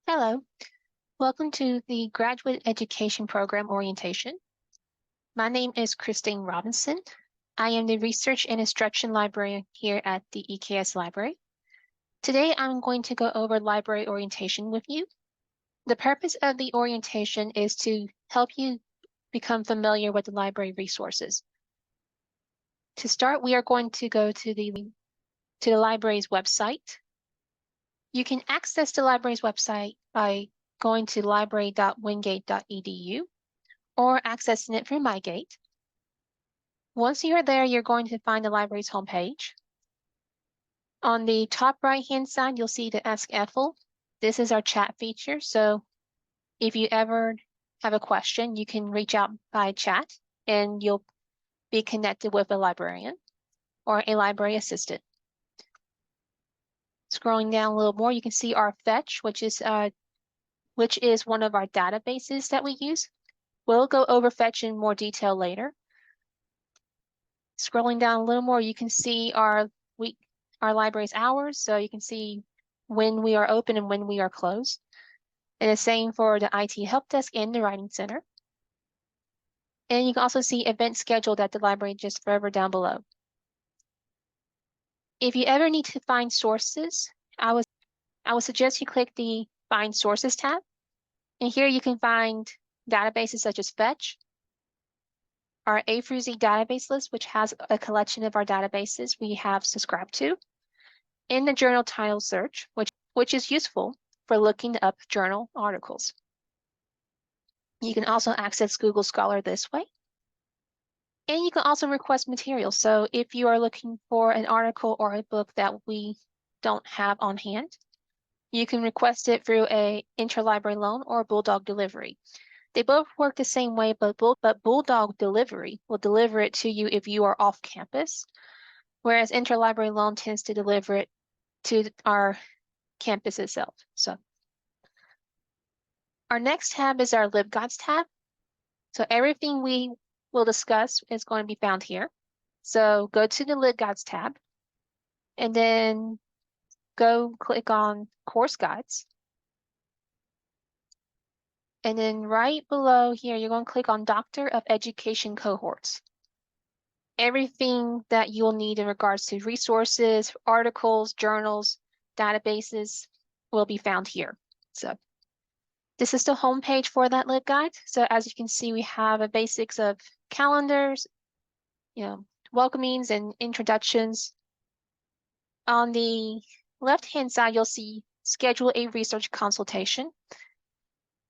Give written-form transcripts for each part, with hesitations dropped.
Hello, welcome to the Graduate Education Program Orientation. My name is Christine Robinson. I am the Research and Instruction Librarian here at the E.K.S Library. Today, I'm going to go over library orientation with you. The purpose of the orientation is to help you become familiar with the library resources. To start, we are going to go to the library's website. You can access the library's website by going to library.wingate.edu or accessing it through Wingate. Once you're there, you're going to find the library's homepage. On the top right-hand side, you'll see the Ask Ethel. This is our chat feature, so if you ever have a question, you can reach out by chat and you'll be connected with a librarian or a library assistant. Scrolling down a little more, you can see our Fetch, which is one of our databases that we use. We'll go over Fetch in more detail later. Scrolling down a little more, you can see our library's hours, so you can see when we are open and when we are closed. And the same for the IT help desk and the writing center. And you can also see events scheduled at the library just further down below. If you ever need to find sources, I would suggest you click the Find Sources tab. And here you can find databases such as Fetch, our A through Z database list, which has a collection of our databases we have subscribed to, and the journal title search, which is useful for looking up journal articles. You can also access Google Scholar this way. And you can also request materials. So if you are looking for an article or a book that we don't have on hand, you can request it through a interlibrary loan or Bulldog delivery. They both work the same way, but Bulldog delivery will deliver it to you if you are off campus, whereas interlibrary loan tends to deliver it to our campus itself. So our next tab is our LibGuides tab. So everything we will discuss is going to be found here. So go to the LibGuides tab and then go click on Course Guides. And then right below here, you're going to click on Doctor of Education Cohorts. Everything that you'll need in regards to resources, articles, journals, databases will be found here. So this is the homepage for that LibGuide. So as you can see, we have a basics of calendars, welcomings and introductions. On the left-hand side, you'll see schedule a research consultation.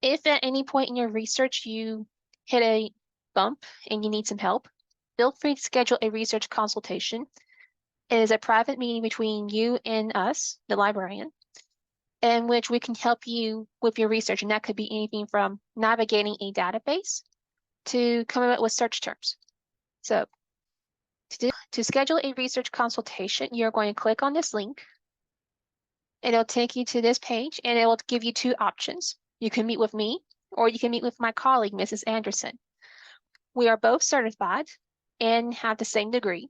If at any point in your research you hit a bump and you need some help, feel free to schedule a research consultation. It is a private meeting between you and us, the librarian, in which we can help you with your research. And that could be anything from navigating a database to coming up with search terms. So to schedule a research consultation, you're going to click on this link. It'll take you to this page and it will give you two options. You can meet with me or you can meet with my colleague, Mrs. Anderson. We are both certified and have the same degree.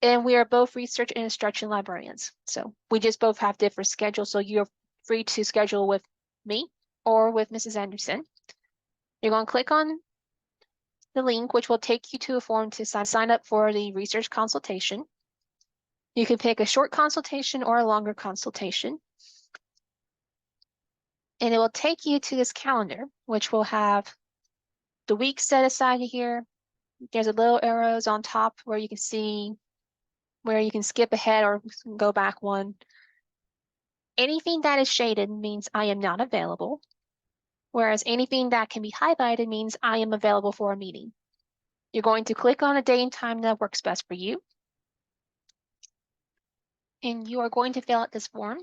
And we are both research and instruction librarians. So we just both have different schedules. So you're free to schedule with me or with Mrs. Anderson. You're going to click on the link, which will take you to a form to sign up for the research consultation. You can pick a short consultation or a longer consultation. And it will take you to this calendar, which will have the weeks set aside here. There's a little arrows on top where you can see where you can skip ahead or go back one. Anything that is shaded means I am not available, whereas anything that can be highlighted means I am available for a meeting. You're going to click on a day and time that works best for you. And you are going to fill out this form,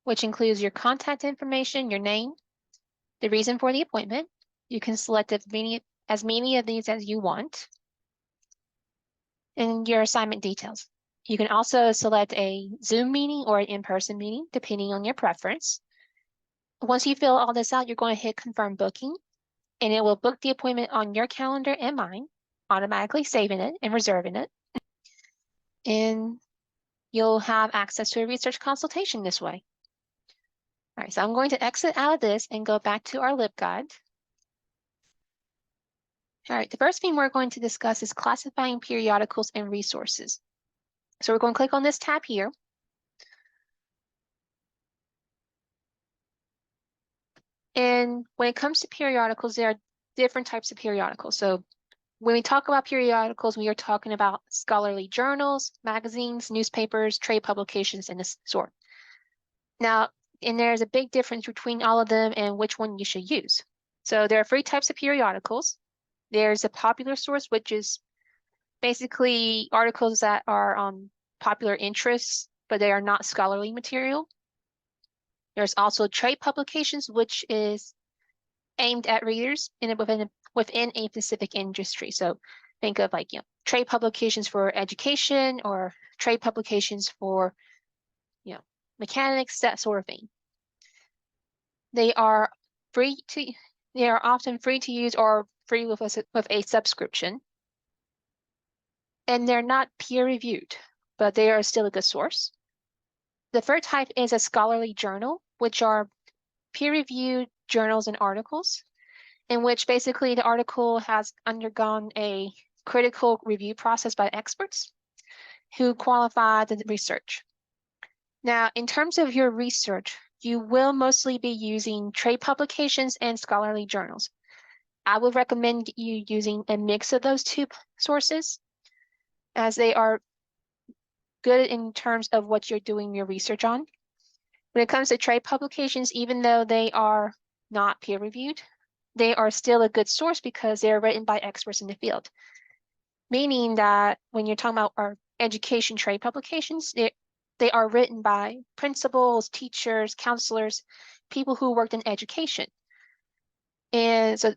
which includes your contact information, your name, the reason for the appointment. You can select as many of these as you want, and your assignment details. You can also select a Zoom meeting or an in-person meeting, depending on your preference. Once you fill all this out, you're going to hit Confirm Booking, and it will book the appointment on your calendar and mine, automatically saving it and reserving it. And you'll have access to a research consultation this way. All right, so I'm going to exit out of this and go back to our LibGuide. All right, the first thing we're going to discuss is classifying periodicals and resources. So we're going to click on this tab here. And when it comes to periodicals, there are different types of periodicals. So when we talk about periodicals, we are talking about scholarly journals, magazines, newspapers, trade publications, and this sort. Now, and there's a big difference between all of them and which one you should use. So there are three types of periodicals. There's a popular source, which is basically articles that are on popular interests, but they are not scholarly material. There's also trade publications, which is aimed at readers within a specific industry. So think of like, trade publications for education or trade publications for, mechanics, that sort of thing. They are often free to use or free with a subscription. And they're not peer reviewed, but they are still a good source. The third type is a scholarly journal, which are peer reviewed journals and articles, in which basically the article has undergone a critical review process by experts who qualify the research. Now, in terms of your research, you will mostly be using trade publications and scholarly journals. I would recommend you using a mix of those two sources, as they are good in terms of what you're doing your research on. When it comes to trade publications, even though they are not peer reviewed, they are still a good source because they're written by experts in the field. Meaning that when you're talking about our education trade publications, they are written by principals, teachers, counselors, people who worked in education. And so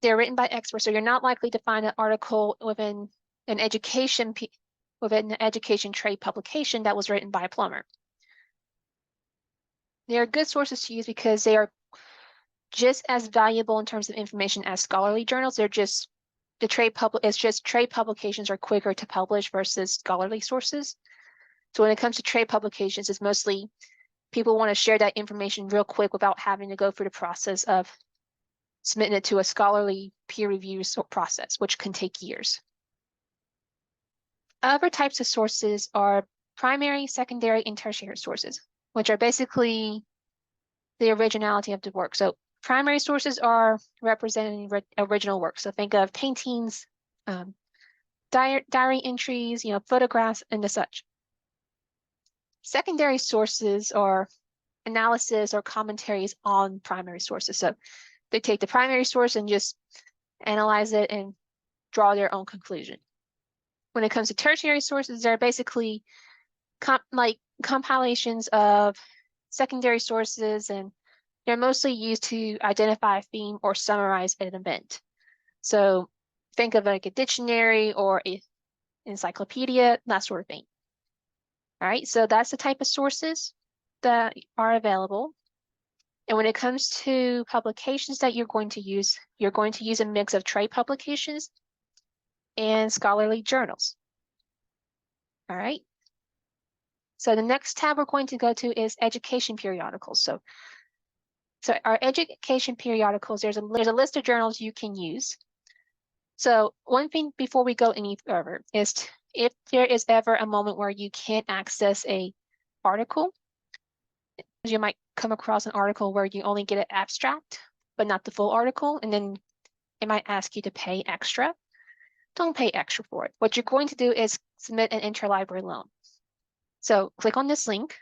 they're written by experts, so you're not likely to find an article within an education trade publication that was written by a plumber. They are good sources to use because they are just as valuable in terms of information as scholarly journals. They're just trade publications are quicker to publish versus scholarly sources. So when it comes to trade publications, it's mostly people want to share that information real quick without having to go through the process of submitting it to a scholarly peer review process, which can take years. Other types of sources are primary, secondary, and tertiary sources, which are basically the originality of the work. So primary sources are representing original work. So think of paintings, diary entries, photographs, and the such. Secondary sources are analysis or commentaries on primary sources. So they take the primary source and just analyze it and draw their own conclusion. When it comes to tertiary sources, they're basically compilations of secondary sources, and they're mostly used to identify a theme or summarize an event. So think of like a dictionary or an encyclopedia, that sort of thing. All right, so that's the type of sources that are available. And when it comes to publications that you're going to use a mix of trade publications and scholarly journals. All right. So the next tab we're going to go to is education periodicals. So our education periodicals, there's a list of journals you can use. So one thing before we go any further is if there is ever a moment where you can't access a article, you might come across an article where you only get an abstract, but not the full article, and then it might ask you to pay extra. Don't pay extra for it. What you're going to do is submit an interlibrary loan. So click on this link,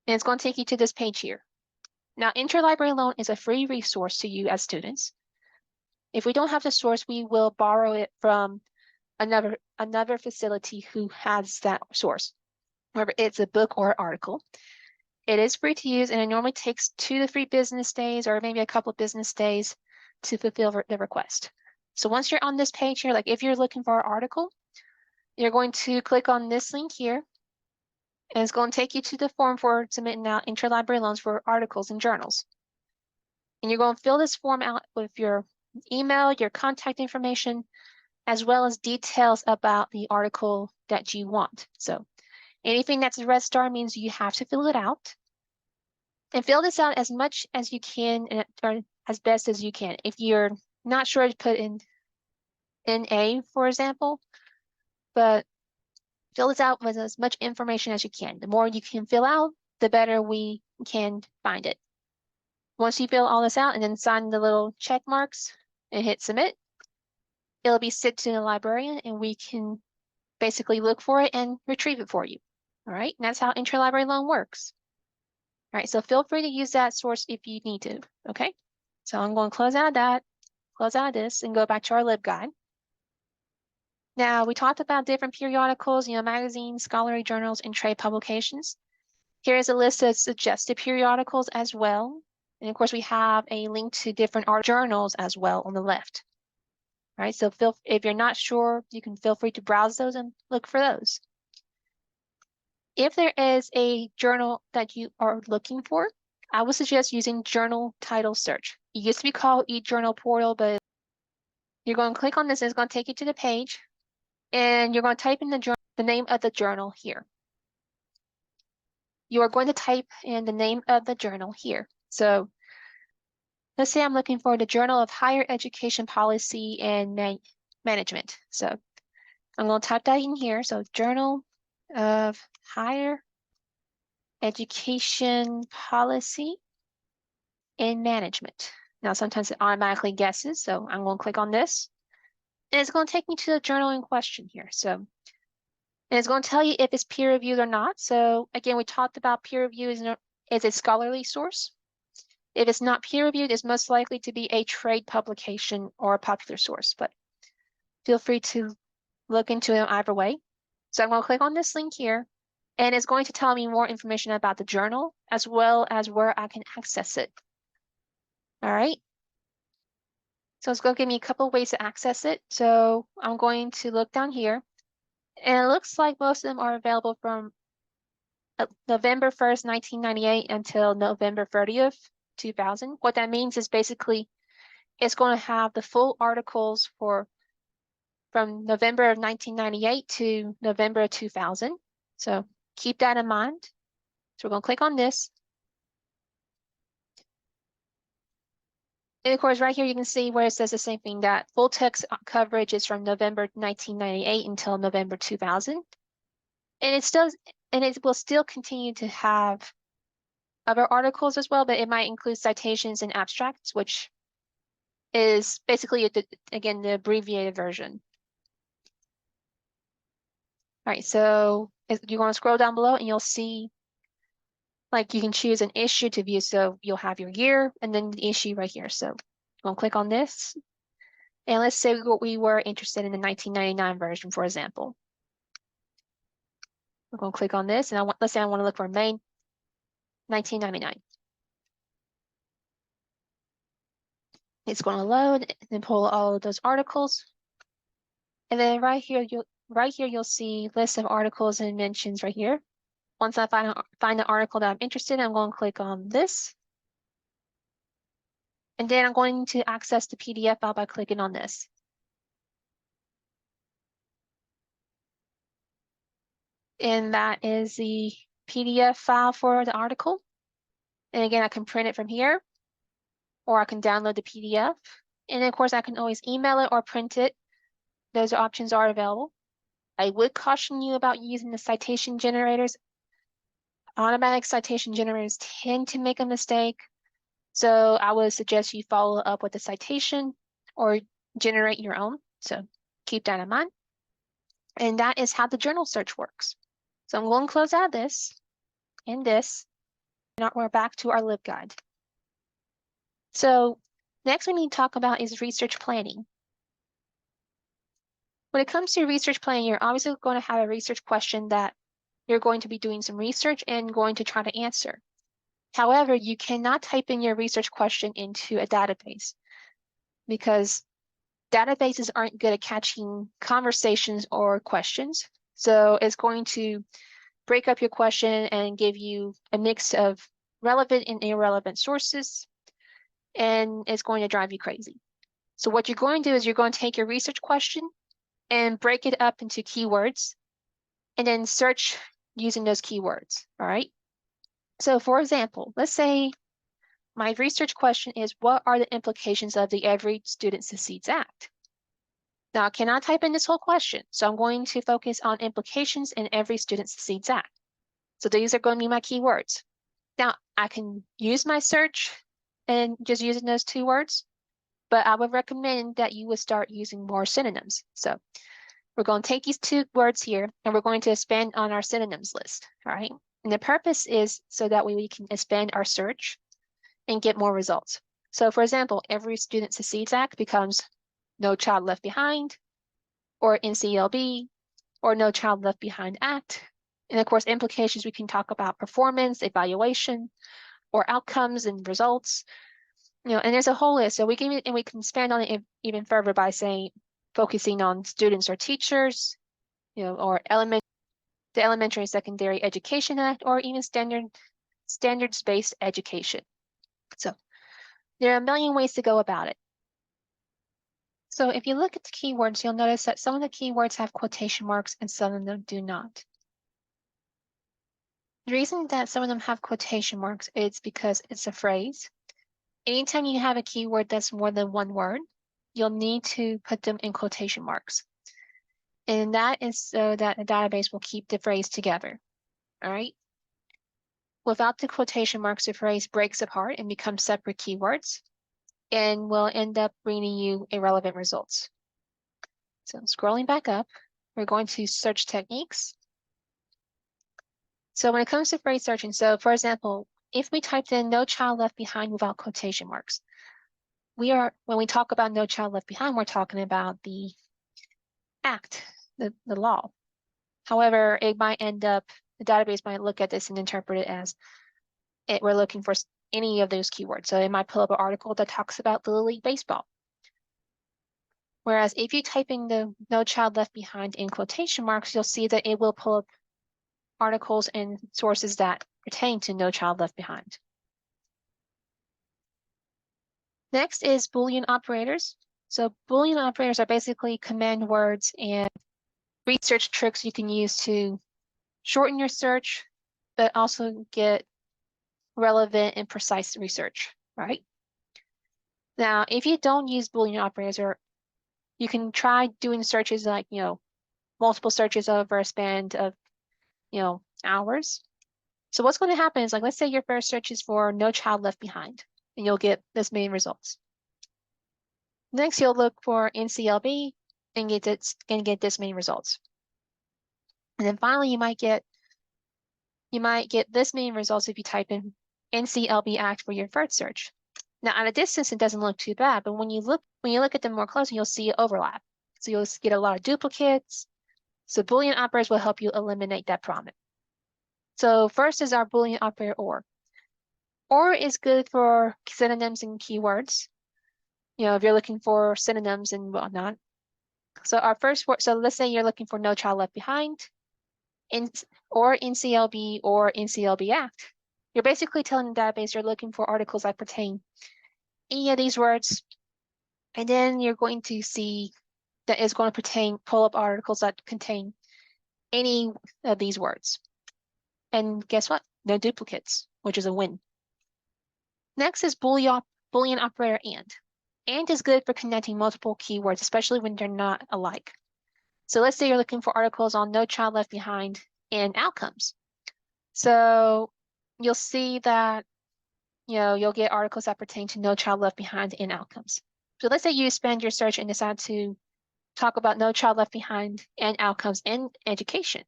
and it's going to take you to this page here. Now, interlibrary loan is a free resource to you as students. If we don't have the source, we will borrow it from another facility who has that source, whether it's a book or article. It is free to use, and it normally takes 2 to 3 business days or maybe a couple of business days to fulfill the request. So once you're on this page here, like if you're looking for an article, you're going to click on this link here, and it's going to take you to the form for submitting out interlibrary loans for articles and journals. And you're going to fill this form out with your email, your contact information, as well as details about the article that you want. So anything that's a red star means you have to fill it out. And fill this out as much as you can or as best as you can. If you're not sure to put in NA, for example, but fill this out with as much information as you can. The more you can fill out, the better we can find it. Once you fill all this out and then sign the little check marks and hit submit, it'll be sent to the librarian and we can basically look for it and retrieve it for you. All right, and that's how interlibrary loan works. All right, so feel free to use that source if you need to, okay? So I'm going to close out of that, close out of this, and go back to our LibGuide. Now, we talked about different periodicals, magazines, scholarly journals, and trade publications. Here is a list of suggested periodicals as well. And of course, we have a link to different art journals as well on the left. All right, so if you're not sure, you can feel free to browse those and look for those. If there is a journal that you are looking for, I would suggest using journal title search. It used to be called eJournal Portal, but you're going to click on this and it's going to take you to the page. And you're going to type in the name of the journal here. You are going to type in the name of the journal here. So let's say I'm looking for the Journal of Higher Education Policy and Management. So I'm going to type that in here. So Journal of Higher Education Policy and Management. Now, sometimes it automatically guesses, so I'm going to click on this. And it's going to take me to the journal in question here. So, and it's going to tell you if it's peer-reviewed or not. So again, we talked about peer review as a scholarly source. If it's not peer-reviewed, it's most likely to be a trade publication or a popular source, but feel free to look into it either way. So I'm going to click on this link here, and it's going to tell me more information about the journal, as well as where I can access it. All right. So it's going to give me a couple of ways to access it. So I'm going to look down here, and it looks like most of them are available from November 1st, 1998 until November 30th, 2000. What that means is basically it's going to have the full articles from November of 1998 to November of 2000. So keep that in mind. So we're going to click on this. And of course, right here, you can see where it says the same thing, that full text coverage is from November 1998 until November 2000. And it will still continue to have other articles as well, but it might include citations and abstracts, which is basically, again, the abbreviated version. All right, so you're going to scroll down below and you'll see, like, you can choose an issue to view. So you'll have your year and then the issue right here. So I'm going to click on this. And let's say we were interested in the 1999 version, for example. We're going to click on this, and let's say I want to look for May 1999. It's going to load and pull all of those articles. And then right here you'll see list of articles and mentions right here. Once I find the article that I'm interested in, I'm going to click on this. And then I'm going to access the PDF file by clicking on this. And that is the PDF file for the article. And again, I can print it from here, or I can download the PDF. And of course, I can always email it or print it. Those options are available. I would caution you about using the citation generators. Automatic citation generators tend to make a mistake. So I would suggest you follow up with a citation or generate your own. So keep that in mind. And that is how the journal search works. So I'm going to close out this and this, and we're back to our LibGuide. So next we need to talk about is research planning. When it comes to research planning, you're obviously going to have a research question that you're going to be doing some research and going to try to answer. However, you cannot type in your research question into a database because databases aren't good at catching conversations or questions. So it's going to break up your question and give you a mix of relevant and irrelevant sources, and it's going to drive you crazy. So what you're going to do is you're going to take your research question and break it up into keywords and then search using those keywords, all right? So for example, let's say my research question is, what are the implications of the Every Student Succeeds Act? Now, I cannot type in this whole question, so I'm going to focus on implications in Every Student Succeeds Act. So these are going to be my keywords. Now, I can use my search and just using those two words, but I would recommend that you would start using more synonyms. So we're going to take these two words here and we're going to expand on our synonyms list, all right? And the purpose is so that way we can expand our search and get more results. So for example, Every Student Succeeds Act becomes No Child Left Behind, or NCLB, or No Child Left Behind Act. And of course, implications, we can talk about performance, evaluation, or outcomes and results. And there's a whole list. So we can expand on it even further by saying, focusing on students or teachers, or the Elementary and Secondary Education Act, or even standards-based education. So there are a million ways to go about it. So if you look at the keywords, you'll notice that some of the keywords have quotation marks and some of them do not. The reason that some of them have quotation marks is because it's a phrase. Anytime you have a keyword that's more than one word, you'll need to put them in quotation marks. And that is so that a database will keep the phrase together, all right? Without the quotation marks, the phrase breaks apart and becomes separate keywords and will end up bringing you irrelevant results. So scrolling back up, we're going to search techniques. So when it comes to phrase searching, so for example, if we typed in No Child Left Behind without quotation marks, when we talk about No Child Left Behind, we're talking about the act, the law. However, it might end up, the database might look at this and interpret it as we're looking for any of those keywords. So it might pull up an article that talks about Little League Baseball. Whereas if you type in the No Child Left Behind in quotation marks, you'll see that it will pull up articles and sources that pertain to No Child Left Behind. Next is Boolean operators. So Boolean operators are basically command words and research tricks you can use to shorten your search, but also get relevant and precise research, right? Now, if you don't use Boolean operators, or you can try doing searches like, multiple searches over a span of, hours. So what's going to happen is, like, let's say your first search is for No Child Left Behind, and you'll get this many results. Next, you'll look for NCLB and get this many results. And then finally, you might get this many results if you type in NCLB Act for your first search. Now, at a distance, it doesn't look too bad, but when you look at them more closely, you'll see overlap. So you'll get a lot of duplicates. So Boolean operators will help you eliminate that problem. So first is our Boolean operator OR. OR is good for synonyms and keywords. If you're looking for synonyms and whatnot. So our first word, so let's say you're looking for No Child Left Behind, or NCLB or NCLB Act. You're basically telling the database you're looking for articles that pertain any of these words, and then you're going to see that it's going to pull up articles that contain any of these words. And guess what? No duplicates, which is a win. Next is Boolean operator AND. AND is good for connecting multiple keywords, especially when they're not alike. So let's say you're looking for articles on No Child Left Behind and outcomes. So you'll see that, you'll get articles that pertain to No Child Left Behind and outcomes. So let's say you expand your search and decide to talk about No Child Left Behind and outcomes in education.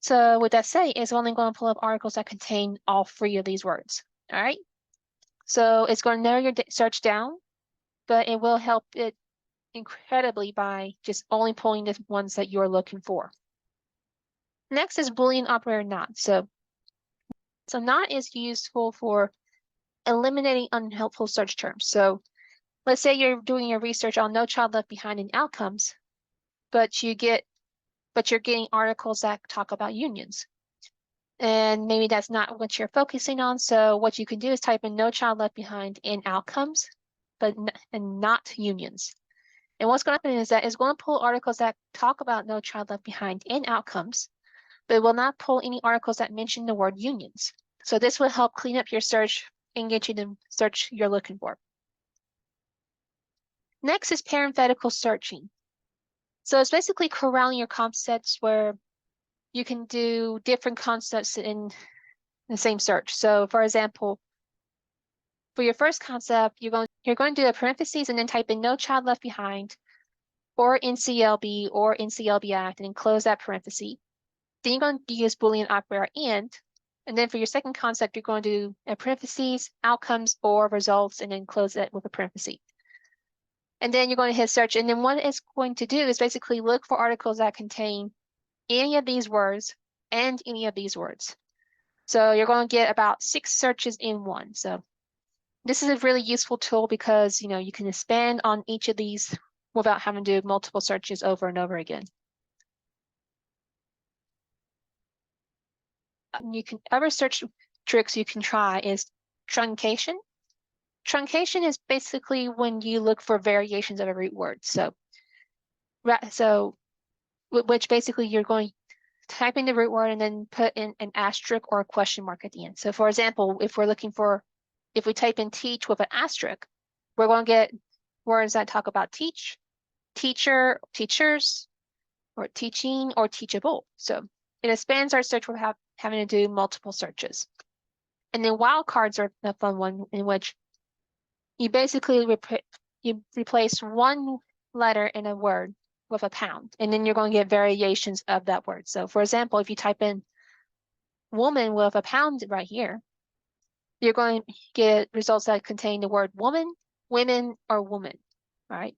So with that said, it's only going to pull up articles that contain all three of these words, all right? So it's going to narrow your search down, but it will help it incredibly by just only pulling the ones that you're looking for. Next is Boolean operator NOT. So NOT is useful for eliminating unhelpful search terms. So let's say you're doing your research on No Child Left Behind in outcomes, but you're getting articles that talk about unions. And maybe that's not what you're focusing on. So what you can do is type in No Child Left Behind in outcomes, and not unions. And what's going to happen is that it's going to pull articles that talk about No Child Left Behind in outcomes, but it will not pull any articles that mention the word unions. So this will help clean up your search and get you the search you're looking for. Next is parenthetical searching. So it's basically corralling your concepts where you can do different concepts in the same search. So for example, for your first concept, you're going to do a parentheses and then type in No Child Left Behind or NCLB or NCLB Act and then close that parenthesis. Then you're going to use Boolean operator and then for your second concept, you're going to do a parentheses, outcomes or results, and then close it with a parenthesis. And then you're going to hit search. And then what it's going to do is basically look for articles that contain any of these words and any of these words. So you're going to get about 6 searches in one. So this is a really useful tool because you can expand on each of these without having to do multiple searches over and over again. Other search tricks you can try is truncation. Truncation is basically when you look for variations of a root word. So which basically you're going to type in the root word and then put in an asterisk or a question mark at the end. So for example, if we type in teach with an asterisk, we're going to get words that talk about teach, teacher, teachers, or teaching, or teachable. So it expands our search without having to do multiple searches. And then wildcards are a fun one in which you basically replace one letter in a word with a pound, and then you're going to get variations of that word. So for example, if you type in woman with a pound right here, you're going to get results that contain the word woman, women, or woman, right?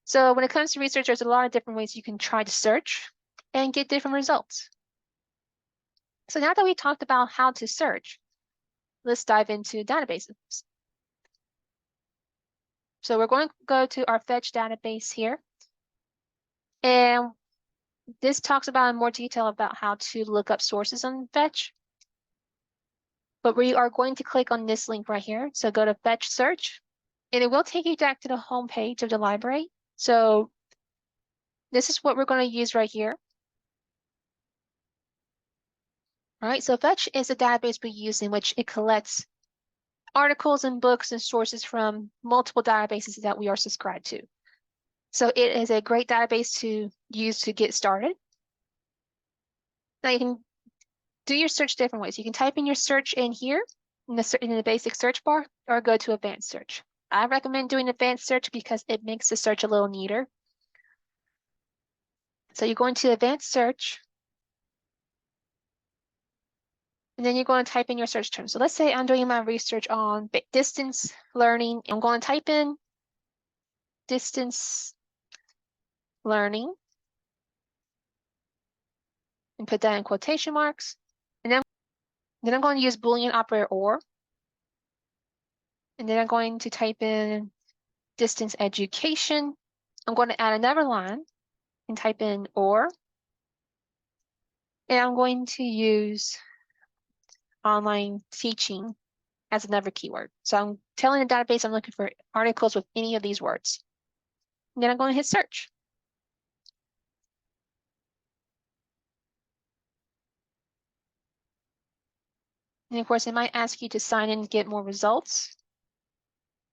So when it comes to research, there's a lot of different ways you can try to search and get different results. So now that we talked about how to search, let's dive into databases. So we're going to go to our fetch database here. And this talks about in more detail about how to look up sources on fetch. But we are going to click on this link right here. So go to fetch search, and it will take you back to the home page of the library. So this is what we're going to use right here. All right, so fetch is a database we use in which it collects articles and books and sources from multiple databases that we are subscribed to. So it is a great database to use to get started. Now you can do your search different ways. You can type in your search in here in the basic search bar or go to advanced search. I recommend doing advanced search because it makes the search a little neater. So you go into advanced search, and then you're going to type in your search term. So let's say I'm doing my research on distance learning. I'm going to type in distance learning and put that in quotation marks. And then I'm going to use Boolean operator or. And then I'm going to type in distance education. I'm going to add another line and type in or. And I'm going to use online teaching as another keyword. So I'm telling the database I'm looking for articles with any of these words. And then I'm going to hit search. And of course, it might ask you to sign in to get more results.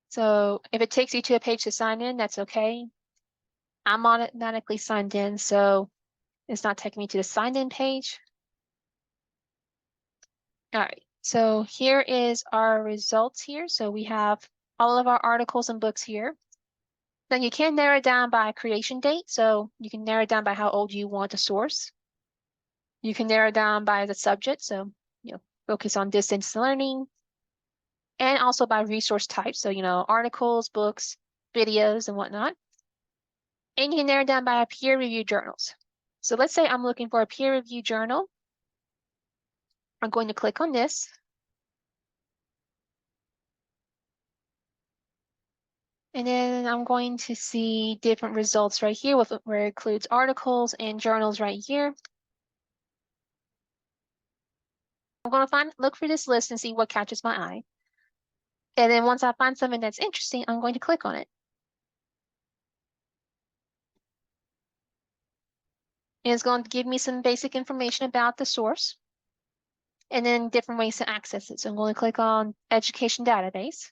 So if it takes you to a page to sign in, that's okay. I'm automatically signed in, so it's not taking me to the signed in page. All right, so here is our results here. So we have all of our articles and books here. Then you can narrow it down by creation date. So you can narrow it down by how old you want the source. You can narrow it down by the subject. So, focus on distance learning, and also by resource type. So, articles, books, videos, and whatnot. And you can narrow it down by peer-reviewed journals. So let's say I'm looking for a peer-reviewed journal. I'm going to click on this. And then I'm going to see different results right here where it includes articles and journals right here. I'm going to look for this list and see what catches my eye. And then once I find something that's interesting, I'm going to click on it. And it's going to give me some basic information about the source and then different ways to access it. So I'm going to click on Education Database.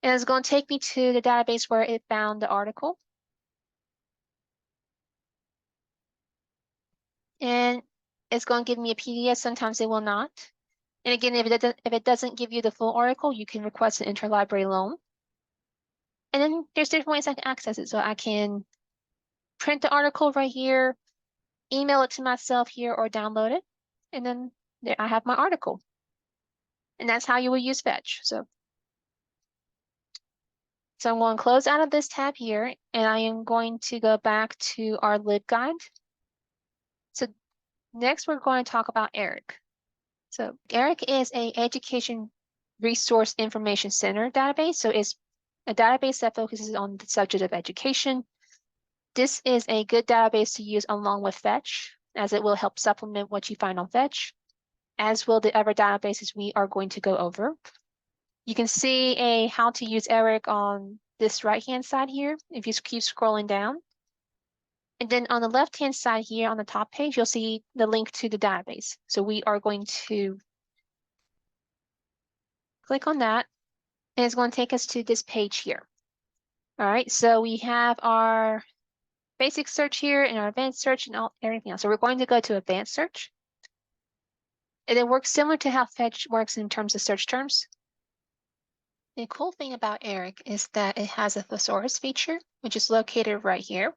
And it's going to take me to the database where it found the article. And it's going to give me a PDF. Sometimes it will not. And again, if it doesn't give you the full article, you can request an interlibrary loan. And then there's different ways I can access it. So I can print the article right here, email it to myself here, or download it. And then there I have my article. And that's how you will use Fetch. So I'm going to close out of this tab here, and I am going to go back to our LibGuide. So next we're going to talk about ERIC. So ERIC is a Education Resource Information Center database. So it's a database that focuses on the subject of education. This is a good database to use along with Fetch, as it will help supplement what you find on Fetch, as will the other databases we are going to go over. You can see a how to use ERIC on this right-hand side here, if you keep scrolling down. And then on the left-hand side here on the top page, you'll see the link to the database. So we are going to click on that, and it's going to take us to this page here. All right, so we have our basic search here and our advanced search and everything else. So we're going to go to advanced search. And it works similar to how Fetch works in terms of search terms. The cool thing about ERIC is that it has a thesaurus feature, which is located right here.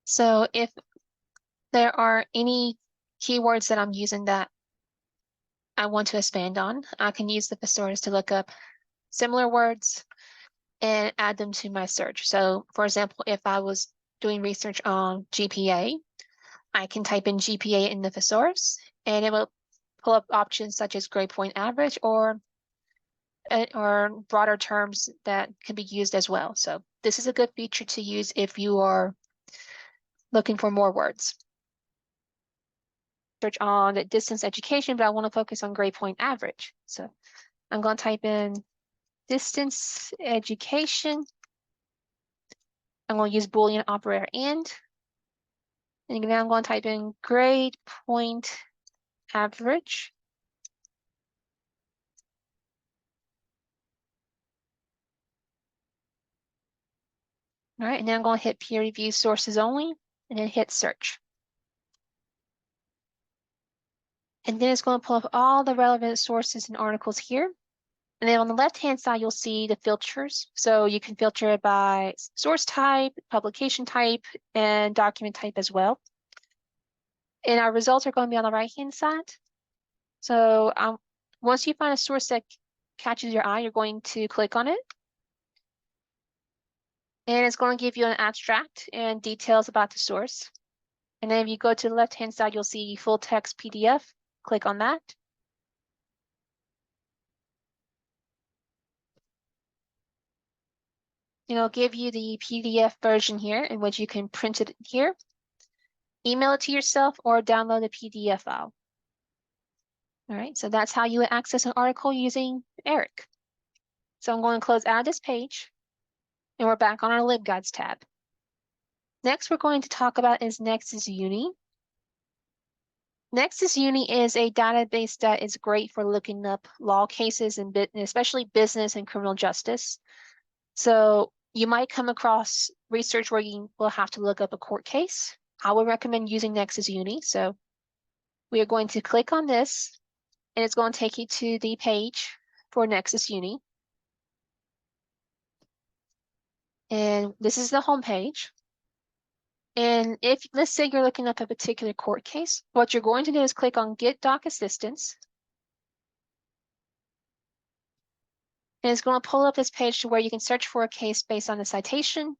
So if there are any keywords that I'm using that I want to expand on, I can use the thesaurus to look up similar words and add them to my search. So for example, if I was doing research on GPA, I can type in GPA in the thesaurus, and it will pull up options such as grade point average or broader terms that can be used as well. So this is a good feature to use if you are looking for more words. Search on distance education, but I want to focus on grade point average. So I'm going to type in distance education. I'm going to use Boolean operator and now I'm going to type in grade point average. All right, and then I'm going to hit peer review sources only, and then hit search. And then it's going to pull up all the relevant sources and articles here. And then on the left-hand side, you'll see the filters. So you can filter it by source type, publication type, and document type as well. And our results are going to be on the right-hand side. So once you find a source that catches your eye, you're going to click on it. And it's going to give you an abstract and details about the source. And then if you go to the left-hand side, you'll see full text PDF. Click on that. It'll give you the PDF version here in which you can print it here, email it to yourself, or download the PDF file. All right, so that's how you would access an article using ERIC. So I'm going to close out of this page, and we're back on our LibGuides tab. Next, we're going to talk about is Nexus Uni. Nexus Uni is a database that is great for looking up law cases and especially business and criminal justice. So you might come across research where you will have to look up a court case. I would recommend using Nexus Uni. So we are going to click on this, and it's going to take you to the page for Nexus Uni. And this is the home page. And if, let's say you're looking up a particular court case, what you're going to do is click on Get Doc Assistance. And it's going to pull up this page to where you can search for a case based on the citation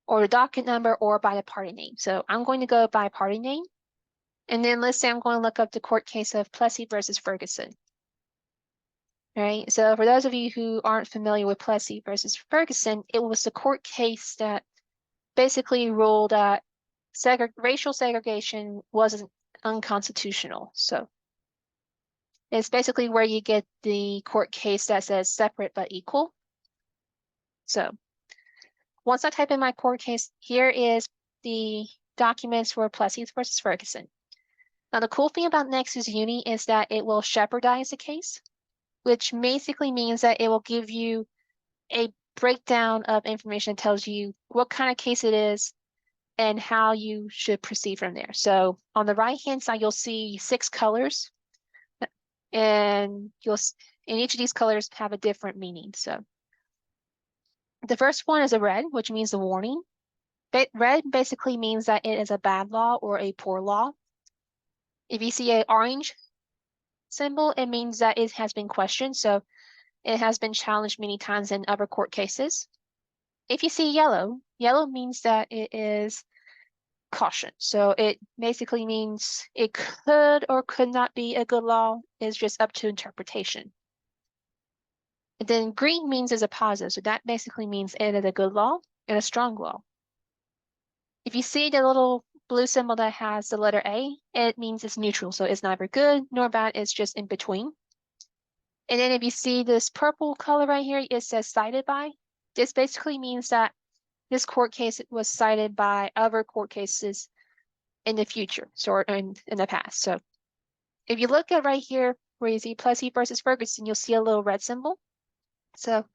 or the docket number or by the party name. So I'm going to go by party name. And then let's say I'm going to look up the court case of Plessy versus Ferguson. All right, so for those of you who aren't familiar with Plessy versus Ferguson, it was the court case that basically ruled that racial segregation wasn't unconstitutional. So it's basically where you get the court case that says separate but equal. So once I type in my court case, here is the documents for Plessy versus Ferguson. Now, the cool thing about Nexus Uni is that it will shepherdise the case, which basically means that it will give you a breakdown of information that tells you what kind of case it is and how you should proceed from there. So on the right-hand side, you'll see 6 colors, and each of these colors have a different meaning. So the first one is a red, which means a warning. Red basically means that it is a bad law or a poor law. If you see an orange symbol, it means that it has been questioned. So it has been challenged many times in other court cases. If you see yellow, yellow means that it is caution. So it basically means it could or could not be a good law. It's just up to interpretation. And then green means is a positive. So that basically means it is a good law and a strong law. If you see the little blue symbol that has the letter A, it means it's neutral. So it's neither good nor bad. It's just in between. And then if you see this purple color right here, it says cited by. This basically means that this court case was cited by other court cases in the future, so in the past. So if you look at right here where you see Plessy versus Ferguson, you'll see a little red symbol. So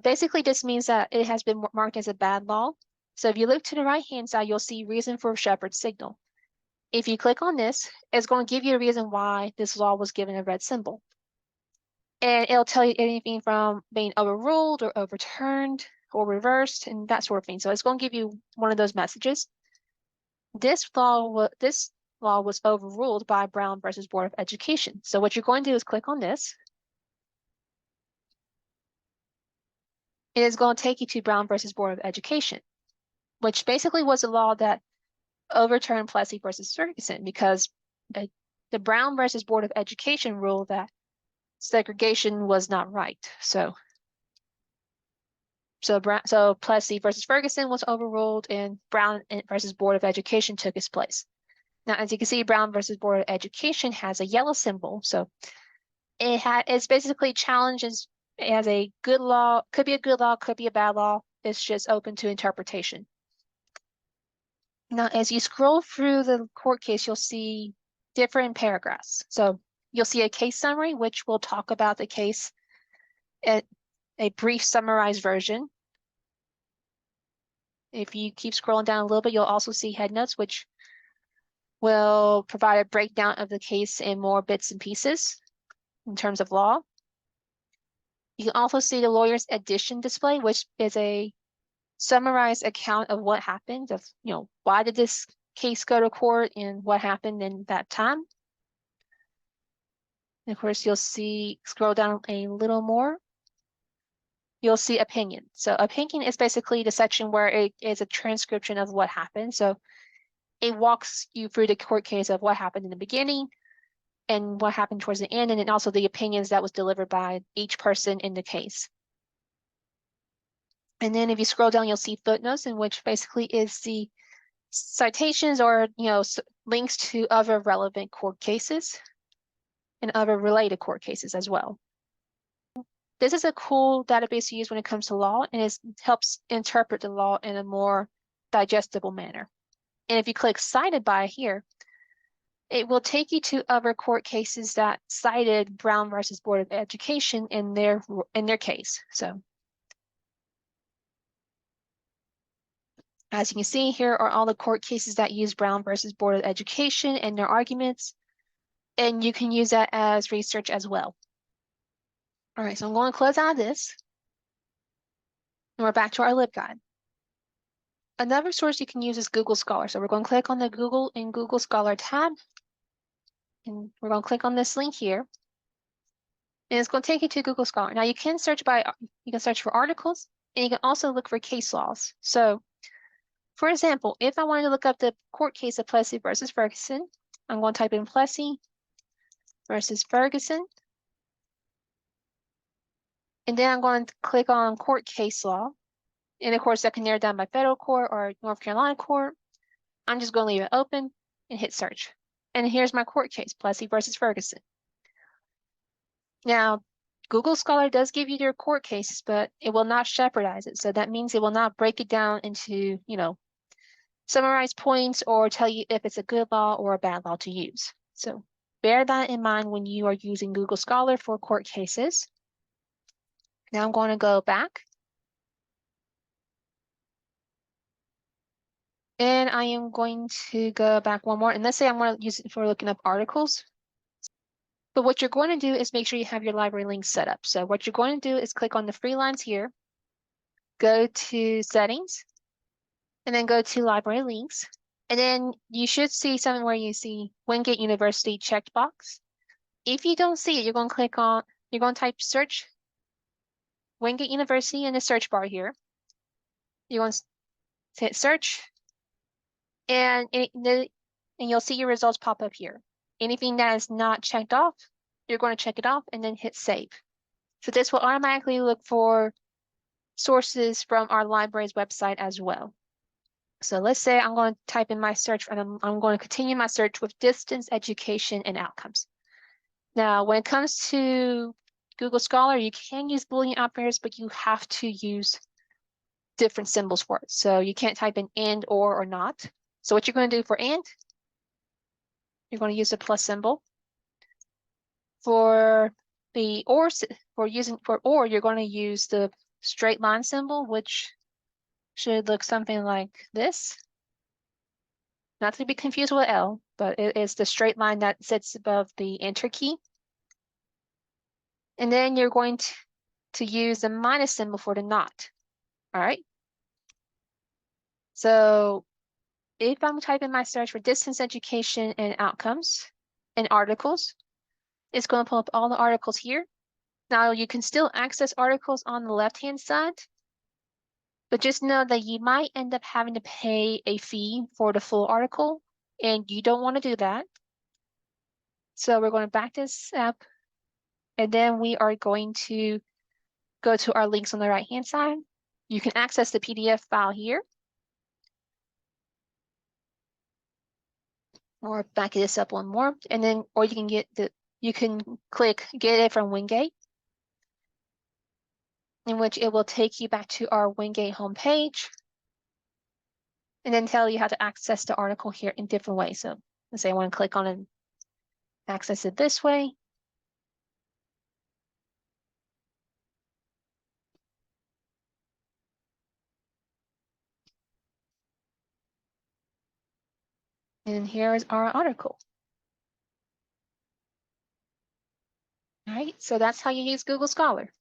basically this means that it has been marked as a bad law. So if you look to the right-hand side, you'll see reason for shepherd signal. If you click on this, it's going to give you a reason why this law was given a red symbol. And it'll tell you anything from being overruled or overturned or reversed and that sort of thing. So it's going to give you one of those messages. This law was overruled by Brown versus Board of Education. So what you're going to do is click on this. It is going to take you to Brown versus Board of Education, which basically was a law that overturned Plessy versus Ferguson because the Brown versus Board of Education ruled that segregation was not right. So Plessy versus Ferguson was overruled and Brown versus Board of Education took its place. Now, as you can see, Brown versus Board of Education has a yellow symbol. So it's basically challenges as a good law, could be a good law, could be a bad law. It's just open to interpretation. Now, as you scroll through the court case, you'll see different paragraphs. So you'll see a case summary, which will talk about the case at a brief summarized version. If you keep scrolling down a little bit, you'll also see headnotes, which will provide a breakdown of the case in more bits and pieces in terms of law. You can also see the lawyer's addition display, which is a summarized account of what happened, of why did this case go to court and what happened in that time. And of course, you'll see, scroll down a little more, you'll see opinion. So opinion is basically the section where it is a transcription of what happened. So it walks you through the court case of what happened in the beginning and what happened towards the end, and then also the opinions that was delivered by each person in the case. And then if you scroll down, you'll see footnotes, in which basically is the citations or links to other relevant court cases and other related court cases as well. This is a cool database to use when it comes to law, and it helps interpret the law in a more digestible manner. And if you click cited by here, it will take you to other court cases that cited Brown versus Board of Education in their case. So as you can see, here are all the court cases that use Brown versus Board of Education and their arguments, and you can use that as research as well. All right, so I'm going to close out of this, and we're back to our LibGuide. Another source you can use is Google Scholar. So we're going to click on the Google and Google Scholar tab, and we're going to click on this link here, and it's going to take you to Google Scholar. Now you can search for articles, and you can also look for case laws. So for example, if I wanted to look up the court case of Plessy versus Ferguson, I'm going to type in Plessy versus Ferguson. And then I'm going to click on court case law. And of course, that can narrow down by federal court or North Carolina court. I'm just going to leave it open and hit search. And here's my court case, Plessy versus Ferguson. Now, Google Scholar does give you their court cases, but it will not shepherdize it. So that means it will not break it down into, summarize points or tell you if it's a good law or a bad law to use. So bear that in mind when you are using Google Scholar for court cases. Now I'm going to go back. And I am going to go back one more. And let's say I want to use it for looking up articles. But what you're going to do is make sure you have your library links set up. So what you're going to do is click on the free lines here, go to settings, and then go to library links. And then you should see something where you see Wingate University checked box. If you don't see it, you're going to type search Wingate University in the search bar here. You're going to hit search, and you'll see your results pop up here. Anything that is not checked off, you're going to check it off and then hit save. So this will automatically look for sources from our library's website as well. So let's say I'm going to type in my search, and I'm going to continue my search with distance education and outcomes. Now, when it comes to Google Scholar, you can use Boolean operators, but you have to use different symbols for it. So you can't type in and, or not. So what you're going to do for and, you're going to use the plus symbol. For the or, you're going to use the straight line symbol, which should look something like this. Not to be confused with L, but it is the straight line that sits above the enter key. And then you're going to use the minus symbol for the not. All right. So if I'm typing my search for distance education and outcomes and articles, it's going to pull up all the articles here. Now you can still access articles on the left-hand side, but just know that you might end up having to pay a fee for the full article, and you don't want to do that. So we're going to back this up, and then we are going to go to our links on the right-hand side. You can access the PDF file here, or back this up one more, and then, or you can click get it from Wingate, in which it will take you back to our Wingate homepage, and then tell you how to access the article here in different ways. So let's say I want to click on it and access it this way. And here is our article. All right, so that's how you use Google Scholar.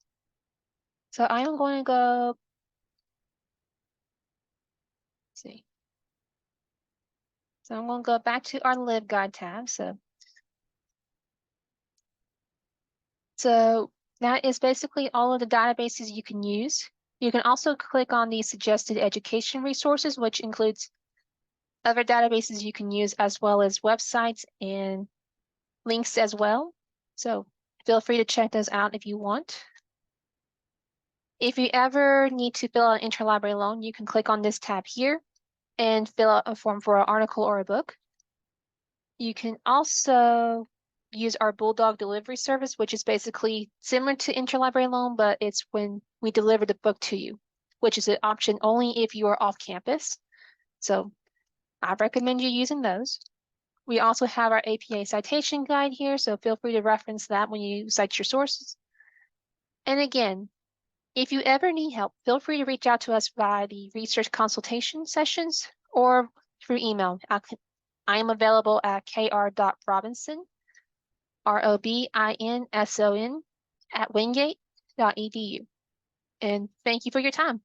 So I am going to go, let's see. So I'm going to go back to our LibGuide tab. So that is basically all of the databases you can use. You can also click on the suggested education resources, which includes other databases you can use, as well as websites and links as well. So feel free to check those out if you want. If you ever need to fill out an interlibrary loan, you can click on this tab here and fill out a form for an article or a book. You can also use our Bulldog delivery service, which is basically similar to interlibrary loan, but it's when we deliver the book to you, which is an option only if you are off campus. So I recommend you using those. We also have our APA citation guide here, so feel free to reference that when you cite your sources. And again, if you ever need help, feel free to reach out to us via the research consultation sessions or through email. I am available at kr.robinson, ROBINSON, @wingate.edu. And thank you for your time.